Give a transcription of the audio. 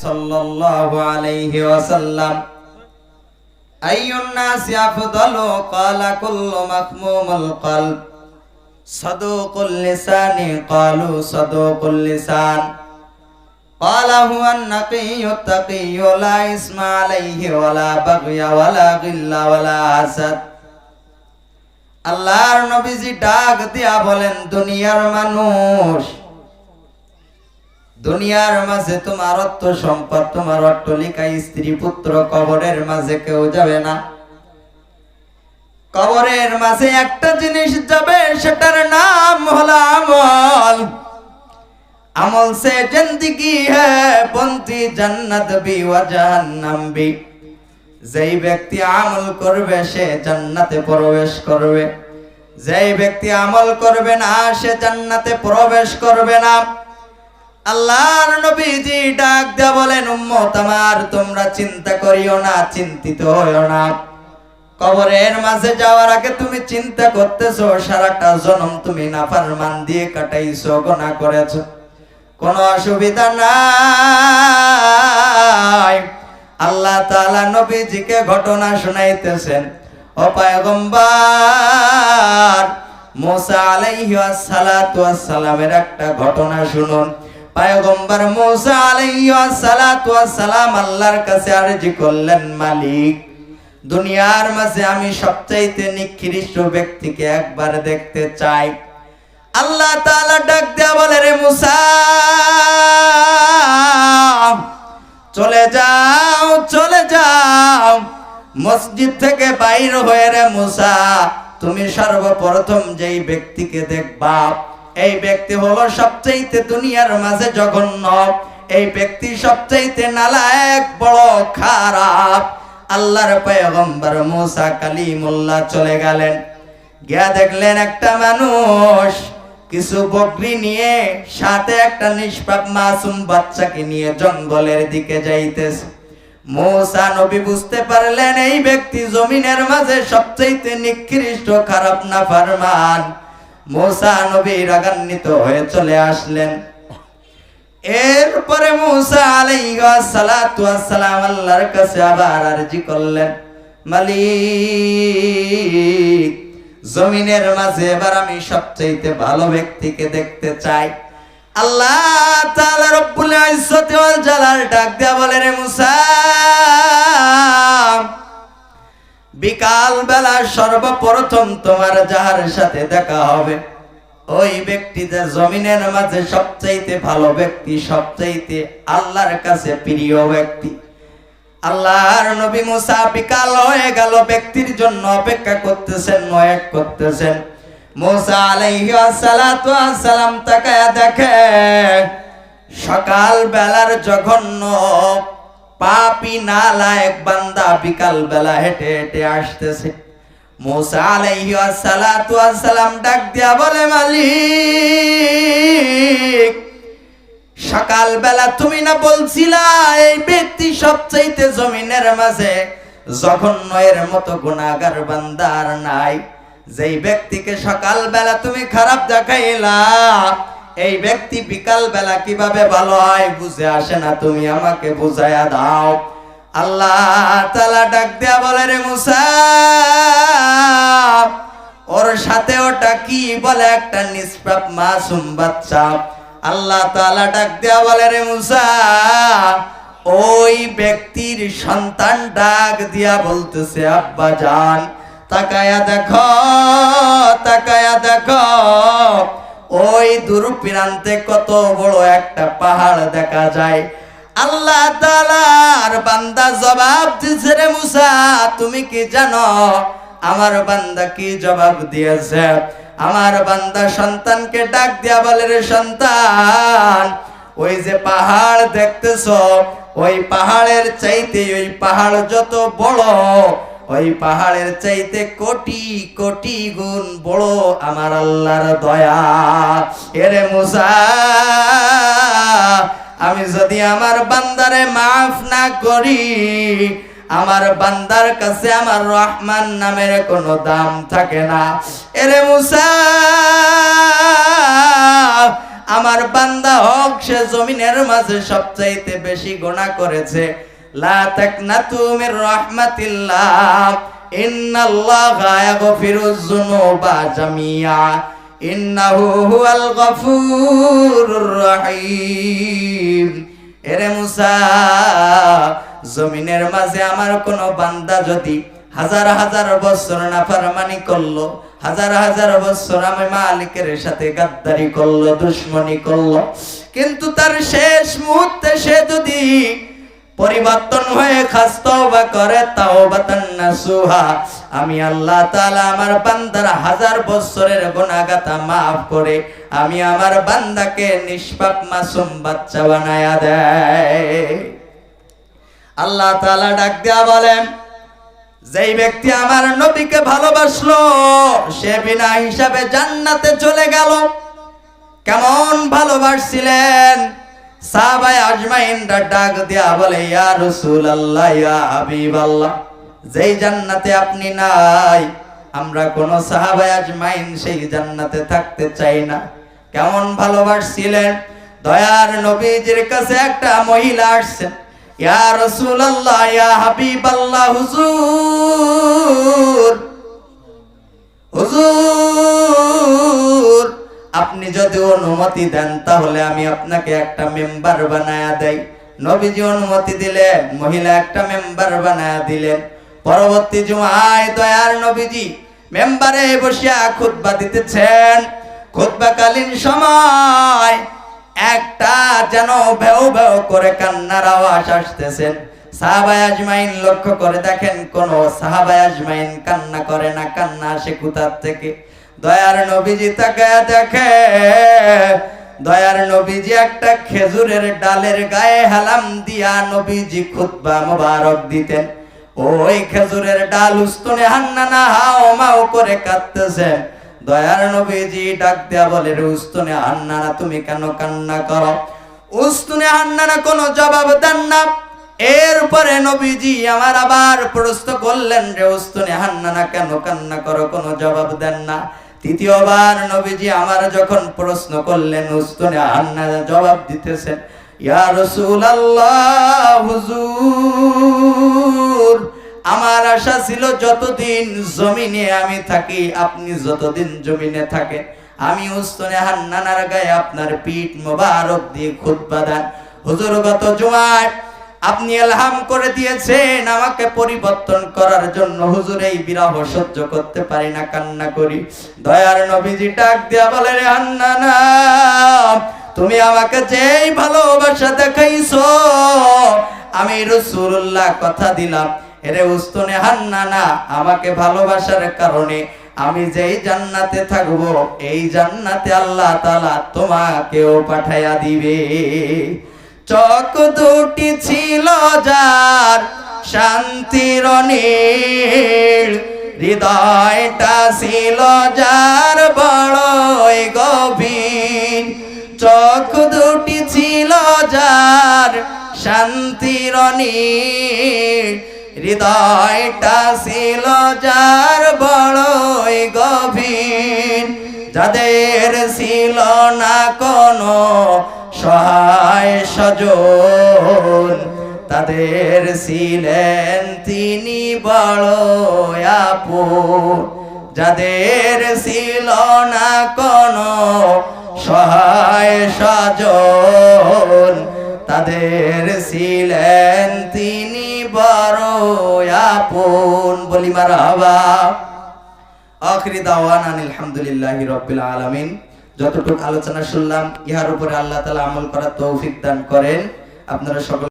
সাল্লাল্লাহু আলাইহি ওয়াসাল্লাম আইয়ুন নাসি আফদালু ক্বালা কুল্লু মাখমুমুল কলব সাদুকুল লিসানি ক্বালু সাদুকুল লিসান ক্বালা হুয়ান নাকিয়্যুত তাকিয়্যু লা ইসমা আলাইহি ওয়ালা বাগয়া ওয়ালা গিল্লা ওয়ালা হাসাদ। আল্লাহর নবীজি ডাক দিয়া বলেন, দুনিয়ার মানুষ, দুনিয়ার মাঝে তোমার অর্থ সম্পদ, তোমার অট্টালিকা, স্ত্রী, পুত্র, কবরের মাঝে কেউ যাবে না। কবরের মাঝে একটা জিনিস যাবে, সেটার নাম হলো আমল। আমল সে জিন্দেগি হ্যায় বনতি জান্নাত ভি ওয়া জাহান্নাম ভি। যেই ব্যক্তি আমল করবে সে জান্নাতে প্রবেশ করবে, যেই ব্যক্তি আমল করবে না সে জান্নাতে প্রবেশ করবে না। আল্লাহর নবীজি ডাক দিয়া বলেন, উম্মত আমার, তোমরা চিন্তা করিও না, চিন্তিত হইও না। কবরের মাঝে যাওয়ার আগে তুমি চিন্তা করতেছো সারাটা জন্ম তুমি নাফরমান দিয়ে কাটাইছো, গুনাহ করেছো, কোনো অসুবিধা নাই। আল্লাহ তাআলা নবীজিকে ঘটনা শুনাইতেছেন, ও পয়গম্বর মুসা আলাইহিস সালাতু ওয়াস সালামের একটা ঘটনা শুনুন। পয়গম্বর মুসা আলাইহিস সালাতু ওয়াস সালাম আল্লাহর কাছে আরজি করলেন, মালিক, দুনিয়ার মাঝে আমি সবচাইতে নিকৃষ্ট ব্যক্তিকে একবার দেখতে চাই। আল্লাহ তাআলা ডাক দেয়া বলে, রে মুসা, চলে যাও, চলে যাও, মসজিদ থেকে বাইর হয়ে রে মুসা, তুমি সর্বপ্রথম যেই ব্যক্তিকে দেখবা, এই ব্যক্তি হলো সবচাইতে দুনিয়ার মাঝে জঘন্য, এই ব্যক্তি সবচাইতে নালায়েক, বড় খারাপ। আল্লাহর পয়গম্বর মুসা কালিমুল্লাহ চলে গেলেন, গিয়া দেখলেন একটা মানুষ কিছু বকরি নিয়ে, সাথে একটা নিষ্পাপ মাসুম বাচ্চাকে নিয়ে জঙ্গলের দিকে যাইতেছে। মুসা নবী বুঝতে পারলেন এই ব্যক্তি জমিনের মাঝে সবচাইতে নিকৃষ্ট, খারাপ, নাফরমান। মুসা নবী রাগান্বিত হয়ে চলে আসলেন। এরপরে মুসা আলাইহিস সালাতু ওয়াস সালাম আল্লাহর কাছে আবার আরজি করলেন, মালিক, জমিনের মাঝে এবার আমি সবচাইতে ভালো ব্যক্তিকে দেখতে চাই। আল্লাহ তাআলা রব্বুল ইজ্জত ওয়াল জালাল ডাক দেয়া বলে, রে মুসা, বিকাল বেলা সর্বপ্রথম তোমার যার সাথে দেখা হবে, ওই ব্যক্তিদের জমিনের মাঝে সবচাইতে ভালো ব্যক্তি, সবচাইতে আল্লাহর কাছে প্রিয় ব্যক্তি। আল্লাহর নবী মুসা বিকাল হয়ে গেল, ব্যক্তির জন্য অপেক্ষা করতেছেন, ওয়েট করতেছেন। মুসা আলাইহিস সালাতু ওয়াস সালাম তাকায়া দেখে সকাল বেলার জঘন্য পাপী নালায়েক বান্দা বিকাল বেলা হেঁটে হেঁটে আসতেছে। মুসা আলাইহিস সালাতু ওয়াস সালাম ডাক দিয়া বলে, মালিক, সকাল বেলা তুমি না বলছিলা এই ব্যক্তি সবচাইতে জমিনের মাঝে জঘন্য, এর মতো গুনাহগার বান্দা আর নাই। যেই ব্যক্তিকে সকাল বেলা তুমি খারাপ দেখাইলা, এই ব্যক্তি বিকাল বেলা কিভাবে ভালো হয় বুঝে আসে না, তুমি আমাকে বুঝাইয়া দাও। আল্লাহ তাআলা ডাক দেয়া বলে, রে মুসা, ওর সাথে ওটা কি বলে, একটা নিষ্পাপ মাসুম বাচ্চা। আল্লাহ তাআলা ডাক দেয়া বলে, রে মুসা, ওই ব্যক্তির সন্তান ডাক দিয়া বলতেছে, আব্বা জান, তাকায়া দেখো, তাকায়া দেখো, ওই দূর প্রান্তে কত বড় একটা পাহাড় দেখা যায়। আল্লাহ তাআলার বান্দা জবাব দিয়েছে, রে মুসা, তুমি কি জানো আমার বান্দা কি জবাব দিয়েছে? আমার বান্দা সন্তানকে ডাক দিয়া বলে, রে সন্তান, ওই যে পাহাড় দেখতেছো, ওই পাহাড়ের চাইতে, ওই পাহাড় যত বড়, ওই পাহাড়ের চাইতে কোটি কোটি গুণ বড় আমার আল্লাহর দয়া। এরে মুসা, আমি যদি আমার বান্দারে মাফ না করি, আমার বান্দার কাছে আমার রহমান নামের কোনো দাম থাকে না। এরে মুসা, আমার বান্দা হোক সে জমিনের মাঝে সবচাইতে বেশি গুনাহ করেছে। লা তাকনাতু মির রাহমাতিল্লাহ, ইন্নাল্লাহা ইয়াগফিরুয যুনুবা জামিআ, ইন্নাহু হুয়াল গফুরুর রহিম। এরে মুসা, জমিনের মাঝে আমার কোন বান্দা যদি হাজার হাজার বছর নাফরমানি করলো, হাজার হাজার বছর আমি মালিকের সাথে গাদ্দারি করলো, দুশমনি করলো, কিন্তু তার শেষ মুহূর্তে সে যদি পরিবর্তন হয়ে খাস তওবা করে, তাওবাতান নাসুহা, আমি আল্লাহ তাআলা আমার বান্দার হাজার বছরের গুনাহগাতা maaf করে আমি আমার বান্দাকে নিষ্পাপ মাসুম বাচ্চা বানায়া দেয়। আল্লাহ তাআলা ডাক দিয়া বলেন, যেই ব্যক্তি আমার নবীকে ভালোবাসলো সে বিনা হিসাবে জান্নাতে চলে গেল। কেমন ভালোবাসছিলেন? সাহাবায়ে আজমাইনরা ডাক দিয়া বলে, ইয়া রাসূলুল্লাহ, ইয়া হাবিবাল্লাহ, যেই জান্নাতে আপনি নাই আমরা কোন সাহাবায়ে আজমাইন সেই জান্নাতে থাকতে চাই না। কেমন ভালোবাসছিলেন? দয়ার নবীজির কাছে একটা মহিলা আসছেন, ইয়া রাসূলুল্লাহ, ইয়া হাবিবাল্লাহ, হুজুর, হুজুর, আপনি যদি অনুমতি দেন তাহলে আমি আপনাকে একটা মেম্বার বানায়া দেই। নবীজি অনুমতি দিলেন, মহিলা একটা মেম্বার বানায়া দিলেন। পরবর্তী জুমায় দয়ার নবীজি মেম্বারে বসিয়া খুতবা দিতেছেন। খুতবাকালীন সময় একটা যেন ভেউ ভেউ করে কান্নার আওয়াজ আসতেছেন। সাহাবায়ে আজমাইন লক্ষ্য করে দেখেন কোন সাহাবায়ে আজমাইন কান্না করে না। কান্না আসে কোথা থেকে? দয়ার নবীজি তাকায়া দেখে, দয়ার নবীজি একটা খেজুরের ডালের গায়ে হালাম দিয়া নবীজি খুতবা মোবারক দিতেন। ওই খেজুরের ডাল উস্তনে হান্নানা হাও মাও করে কাঁদতেছেন। দয়ার নবীজি ডাক দেয়া বলে, রে উস্তনে হান্নানা, তুমি কেন কান্না করো? উস্তনে হান্নানা কোনো জবাব দেন না। এরপরে নবীজি আমার আবার প্রশ্ন করলেন, রে উস্তনে হান্নানা, কেন কান্না করো? কোনো জবাব দেন না। তৃতীয়বার নবীজি আমার যখন প্রশ্ন করলেন, উস্তনে হান্নানা জবাব দিতেছেন, ইয়া রাসূলুল্লাহ, হুজুর, আমার আশা ছিল যতদিন জমিনে আমি থাকি, আপনি যতদিন জমিনে থাকেন, আমি উস্তনে হান্নানার গায়ে আপনার পিঠ মোবারক দিয়ে খুতবা দেন। হুজুর, গত জুমায় আপনি ইলহাম করে দিয়েছেন আমাকে পরিবর্তন করার জন্য। হুজুর, এই বিরহ সহ্য করতে পারি না, কান্না করি। দয়ার নবীজি ডাক দিয়া বলে, রে হান্নানা, তুমি আমাকে যেই ভালোবাসা দেখাইছো, আমি রাসূলুল্লাহ কথা দিলাম, এরে উস্তনে হান্নানা, আমাকে ভালোবাসার কারণে আমি যেই জান্নাতে থাকবো, এই জান্নাতে আল্লাহ তাআলা তোমাকেও পাঠায়া দিবে। চোখ দুটি ছিল যার শান্তির নীল, হৃদয়টা ছিল যার বড়ই গভীর। চোখ দুটি ছিল যার শান্তির নীল, হৃদয়টা ছিল যার বড়ই গভীর। যাদের ছিল না কোনো সহায় স্বজন, তাদের ছিলেন তিনি বড় আপন। যাদের ছিল না কোনো সহায় স্বজন, তাদের ছিলেন তিনি বড় আপন। বলি মারহাবা। আখিরি দাওয়ানা আলহামদুলিল্লাহি রাব্বিল আলামিন। যতটুকু আলোচনা শুনলাম ইহার উপরে আল্লাহ তাআলা আমল করার তৌফিক দান করেন। আপনারা সকল